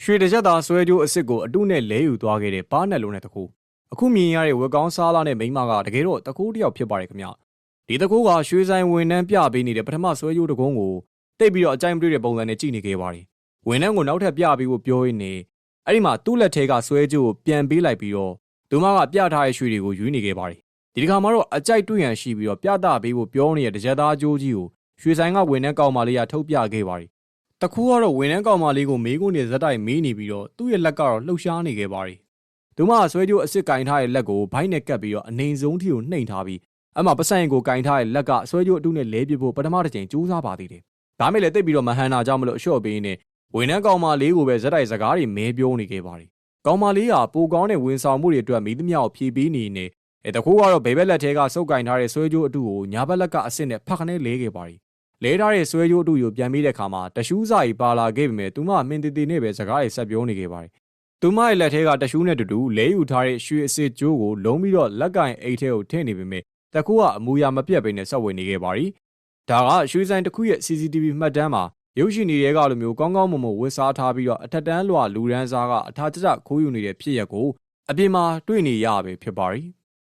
ရွှေတကြက်သားဆွဲကြိုးအစ်စ်ကိုအတုနဲ့လဲယူသွားခဲ့တဲ့ပါးနက်လုံးနဲ့တကူအခုမြင်ရတဲ့ဝက်ကောင်းစားလာနဲ့မိန်းမကတကယ်တော့တကူတယောက်ဖြစ်ပါတယ်ခင်ဗျဒီတကူကရွှေဆိုင်ဝန်နှန်းပြပေးနေတဲ့ပထမဆွဲကြိုးတကုန်းကိုတိတ်ပြီးတော့အကြိုက်မတွေ့တဲ့ပုံစံနဲ့ကြည့်နေခဲ့ပါတယ်ဝန်နှန်းကိုနောက်ထပ်ပြပေးဖို့ပြောရင်းနဲ့အဲ့ဒီမှာသူ့လက်ထဲကဆွဲကြိုးကိုပြန်ပေးလိုက်ပြီးတော့သူမကပြထားတဲ့ရွှေတွေကိုယူနေခဲ့ပါတယ်ဒီတစ်ခါမှာတော့အကြိုက်တွေ့ရန်ရှိပြီးတော့ပြသပေးဖို့ပြောနေတဲ့တကြက်သားကြိုးကြီးကိုရွှေဆိုင်ကဝန်နှန်းကောင်မလေးကထုတ်ပြခဲ့ပါတယ်တခုကတော့ဝန်နှန်းကောင်မလေးကိုမေးခွန်းနဲ့ဇက်တိုက်မေးနေပြီးတော့သူ့ရဲ့လက်ကတော့လှုပ်ရှားနေခဲ့ပါတယ်။သူမဆွဲကြိုးအစ်စ်ကင်ထားတဲ့လက်ကိုဘိုက်နဲ့ကပ်ပြီးတော့အနေဆုံးထိကိုနှိမ်ထားပြီးအမှပစံကိုကင်ထားတဲ့လက်ကဆွဲကြိုးအတုနဲ့လဲပစ်ဖို့ပထမတစ်ချိန်ကြိုးစားပါသေးတယ်။ဒါမဲ့လည်းတိတ်ပြီးတော့မဟန်တာကြောင့်မလို့အလျှော့ပေးနေဝန်နှန်းကောင်မလေးကိုပဲဇက်တိုက်စကားတွေမဲပြောနေခဲ့ပါတယ်။ကောင်မလေးကပိုကောင်းတဲ့ဝန်ဆောင်မှုတွေအတွက်မိသမျှကိုဖြည့်ပေးနေနေတခုကတော့ဘေဘက်လက်ထဲကစုပ်ကင်ထားတဲ့ဆွဲကြိုးအတုကိုညာဘက်လက်ကအစ်စ်နဲ့ဖက်ခနဲ့လဲခဲ့ပါတယ်။လဲထားတဲ့ဆွဲကြိုးအတူကိုပြန်ပြီးတဲ့အခါမှာတရှူးစာကြီးပါလာခဲ့ပြီမဲ့သူမမင်းတီတီနဲ့ပဲစကားတွေဆက်ပြောနေခဲ့ပါတယ်။သူမရဲ့လက်ထဲကတရှူးနဲ့တူတူလဲယူထားတဲ့ရွှေအစ်စ်ကြိုးကိုလုံးပြီးတော့လက်ကင်အိတ်ထဲကိုထည့်နေပြီမဲ့တကူကအမူအရာမပြတ်ဘဲနဲ့ဆက်ဝင်နေခဲ့ပါတယ်။ဒါကရွှေဆိုင်တစ်ခုရဲ့ CCTV မှတ်တမ်းမှာရုပ်ရှင်တွေကလိုမျိုးကောင်းကောင်းမွန်မွန်ဝတ်စားထားပြီးတော့အထက်တန်းလွှာလူရန်စားကအထာကျကျခိုးယူနေတဲ့ဖြစ်ရက်ကိုအပြင်မှာတွေ့နေရပဲဖြစ်ပါတယ်။